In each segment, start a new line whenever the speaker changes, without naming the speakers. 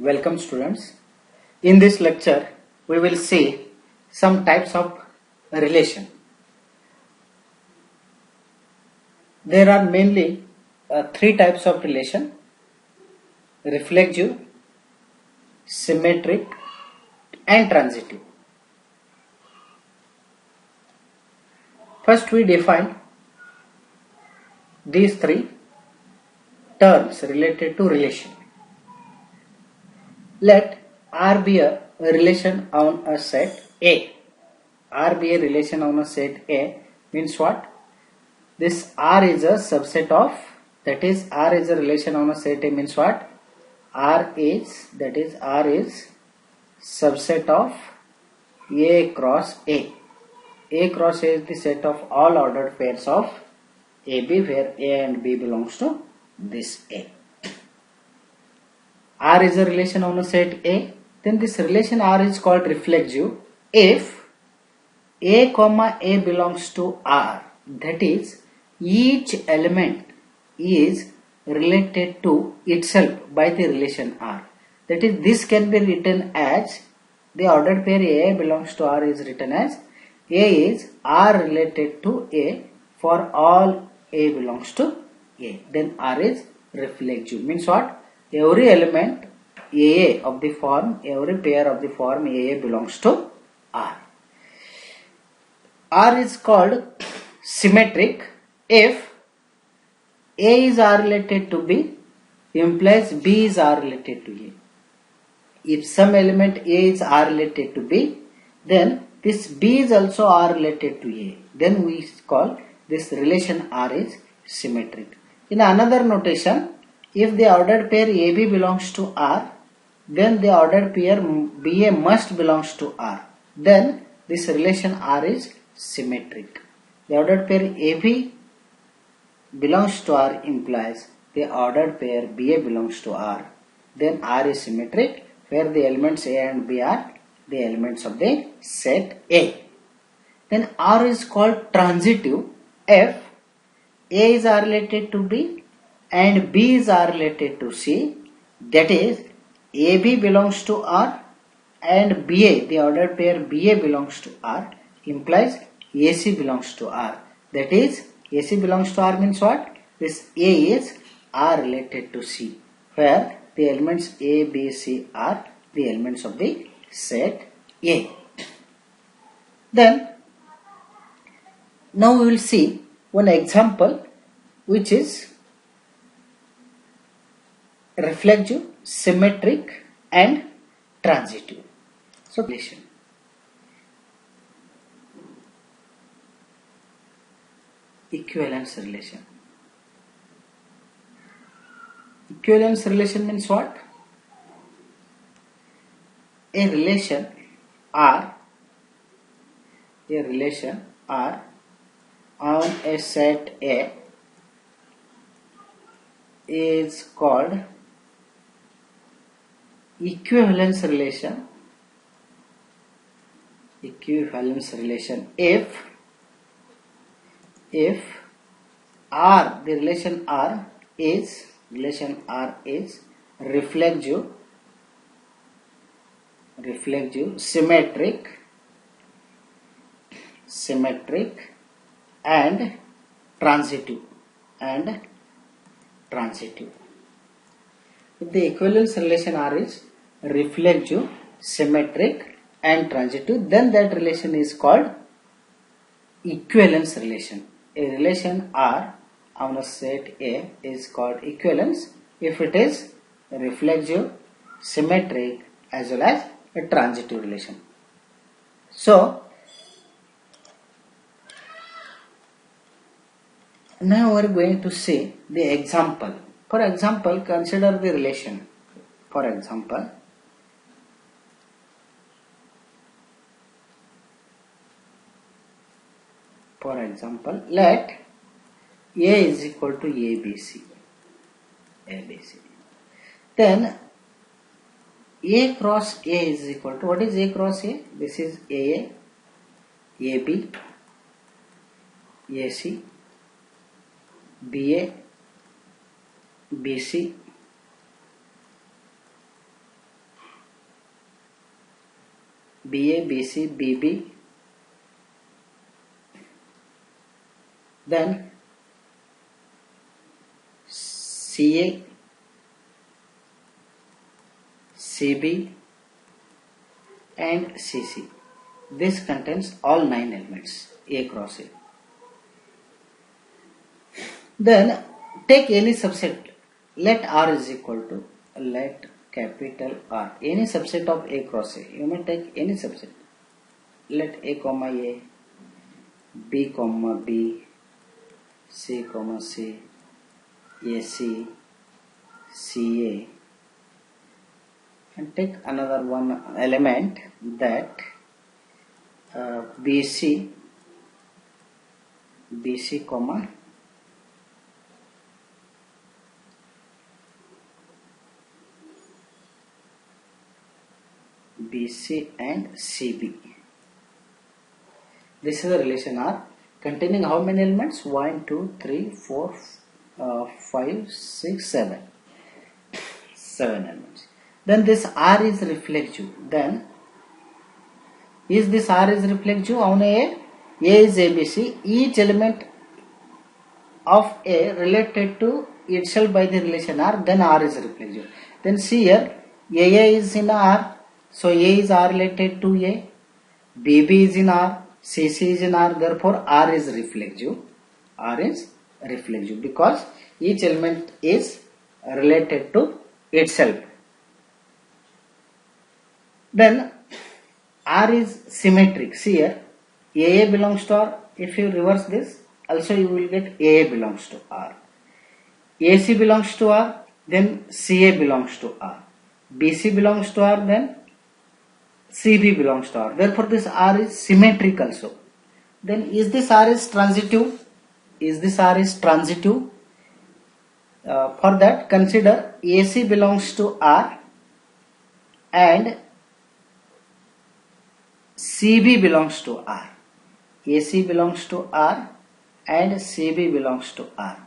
Welcome students. In this lecture we will see some types of relation. There are mainly three types of relation: reflexive, symmetric and transitive. First we define these three terms related to relation. Let R be a relation on a set A. R be a relation on a set A means what? This R is a subset of, that is R is a relation on a set A means what? R is subset of A cross A. A cross A is the set of all ordered pairs of AB where A and B belongs to this A. R is a relation on a set A, then this relation R is called reflexive if A comma A belongs to R, that is each element is related to itself by the relation R. That is, this can be written as the ordered pair A belongs to R is written as A is R related to A for all A belongs to A. Then R is reflexive means what? Every element AA of the form, every pair of the form AA belongs to R. R is called symmetric if A is R related to B implies B is R related to A. If some element A is R related to B, then this B is also R related to A. Then we call this relation R is symmetric. In another notation, if the ordered pair AB belongs to R, then the ordered pair BA must belongs to R. Then this relation R is symmetric. The ordered pair AB belongs to R implies the ordered pair BA belongs to R. Then R is symmetric where the elements A and B are the elements of the set A. Then R is called transitive if A is R related to B and B is R related to C, that is AB belongs to R and BA, the ordered pair BA belongs to R implies AC belongs to R. That is AC belongs to R means what? This A is R related to C where the elements A, B, C are the elements of the set A. Then now we will see one example which is reflexive, symmetric and transitive. So relation. Equivalence relation. Equivalence relation means what? A relation R on a set A is called equivalence relation if R, the relation R is reflexive, symmetric and transitive. If the equivalence relation R is reflexive, symmetric and transitive, then that relation is called equivalence relation. A relation R on a set A is called equivalence if it is reflexive, symmetric as well as a transitive relation. So now we are going to see the example. For example, consider the relation. For example, let A is equal to ABC. Then A cross A is equal to, what is A cross A? This is AA, AB, AC, BA, BC, BA, BC, BB, then CA, CB and CC. This contains all 9 elements A cross A. Then take any subset. Let R is equal to, let capital R, any subset of A cross A. You may take any subset. Let A comma A, B comma B, C comma C, AC, CA, and take another one element, that BC, comma BC and CB. This is a relation R containing how many elements? 1, 2, 3, 4, 5, 6, 7. 7 elements. Then this R is reflexive. Then is this R is reflexive on A? A is ABC. Each element of A related to itself by the relation R, then R is reflexive. Then see here, AA is in R, so A is R related to A, BB is in R, CC is in R, therefore R is reflexive. R is reflexive because each element is related to itself. Then R is symmetric. See here, AA belongs to R. If you reverse this, also you will get AA belongs to R. AC belongs to R, then CA belongs to R. BC belongs to R, then CB belongs to R. Therefore, this R is symmetric also. Then is this R is transitive? Is this R is transitive? For that, consider AC belongs to R and CB belongs to R. AC belongs to R and CB belongs to R.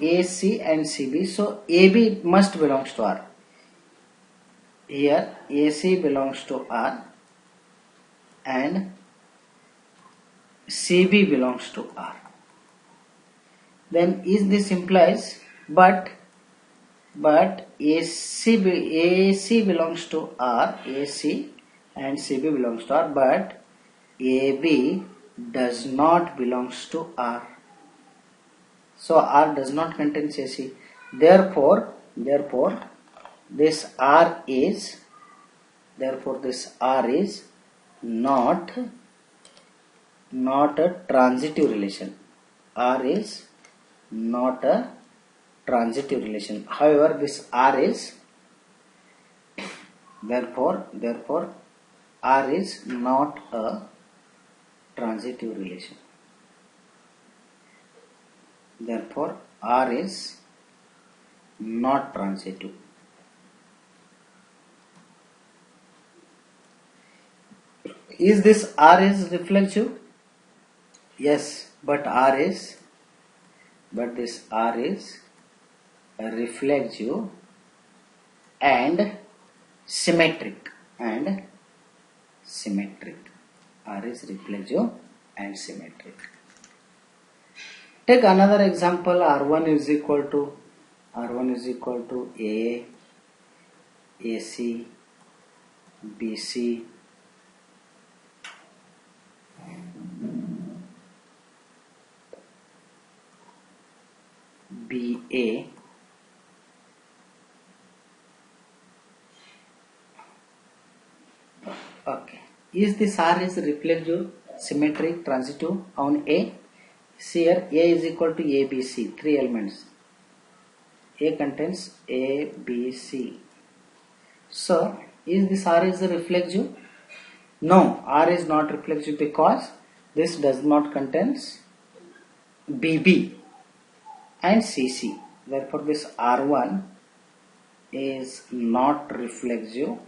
AC and CB, so AB must belongs to R. Here AC belongs to R and CB belongs to R. Then is this implies, but AC belongs to R, AC and CB belongs to R, but AB does not belongs to R. So R does not contain AC. Therefore this R is not a transitive relation. R is not a transitive relation. However, this R is, therefore R is not a transitive relation. Therefore R is not transitive. Is this R is reflexive? Yes, but this R is reflexive and symmetric. R is reflexive and symmetric. Take another example. R1 is equal to A, AC, BC, BA, okay. Is this R is reflexive, symmetric, transitive on A? See here, A is equal to ABC, 3 elements. A contains A, B, C. So, is this R is reflexive? No, R is not reflexive because this does not contains BB and CC. Therefore, this R1 is not reflexive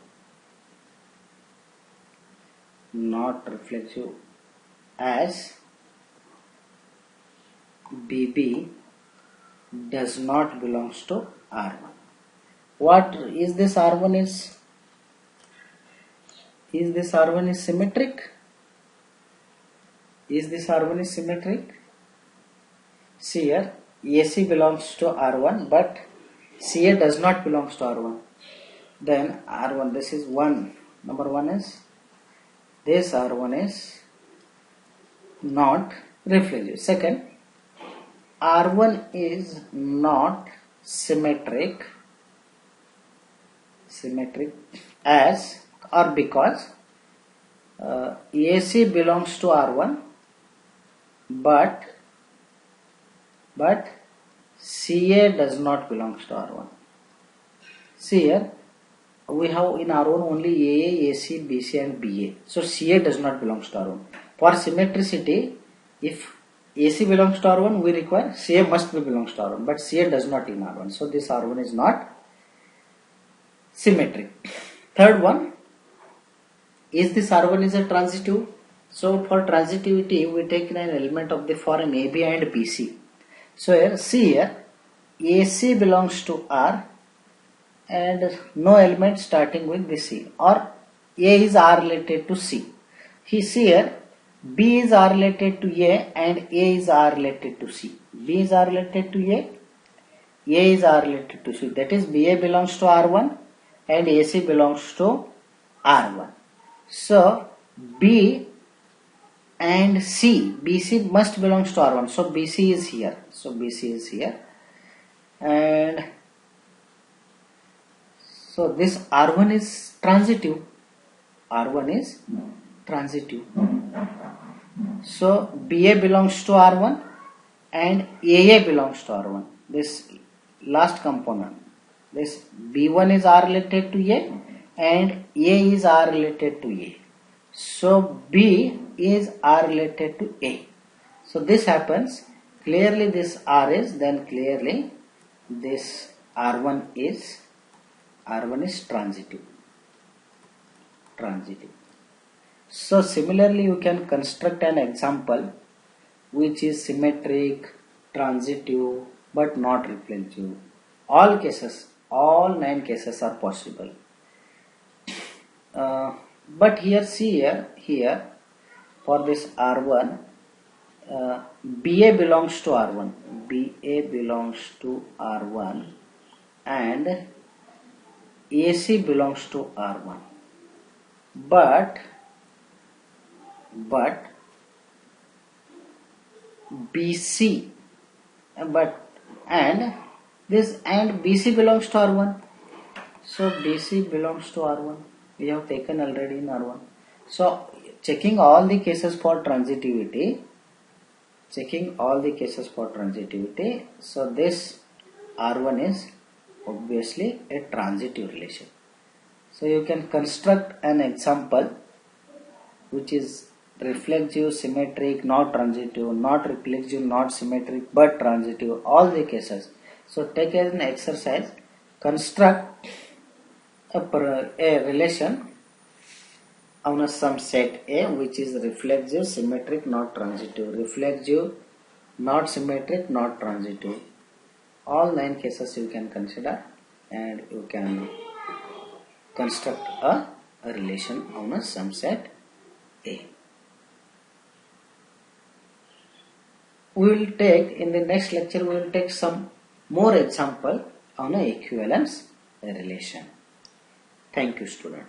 as BB does not belongs to R1. What is this R1 is? Is this R1 is symmetric? Is this R1 is symmetric? See here, AC belongs to R1, but CA does not belongs to R1. Then R1, this is 1. Number 1 is, this R1 is not reflexive. Second, R1 is not symmetric as or because AC belongs to R1, but CA does not belongs to R1. See here, we have in R1 only AA, AC, BC and BA. So CA does not belongs to R1. For symmetricity, if AC belongs to R1, we require CA must be belongs to R1, but CA does not in R1. So this R1 is not symmetric. Third one, is this R1 is a transitive? So for transitivity, we take an element of the foreign AB and BC. So here, see here, AC belongs to R and no element starting with the C, or A is R related to C. See here, B is R related to A and A is R related to C. B is R related to A is R related to C. That is, BA belongs to R1 and AC belongs to R1. So B and C, BC must belongs to R1. So BC is here. And so this R1 is transitive. So BA belongs to R1 and AA belongs to R1. This last component. This B1 is R related to A and A is R related to A. So B is R related to A. So this happens. Clearly this R is, then clearly this R1 is transitive. So similarly you can construct an example which is symmetric, transitive but not reflexive. All 9 cases are possible. But here see here for this R1, BA belongs to R1. And AC belongs to R1. But BC and BC belongs to R1. So BC belongs to R1. We have taken already in R1. So checking all the cases for transitivity. So this R1 is obviously a transitive relation. So you can construct an example which is reflexive, symmetric, not transitive, not reflexive, not symmetric, but transitive, all the cases. So take as an exercise, construct a relation on some set A which is reflexive, symmetric, not transitive, reflexive, not symmetric, not transitive. All 9 cases you can consider and you can construct a relation on a some set A. We will take in the next lecture, we will take some more example on a equivalence relation. Thank you, student.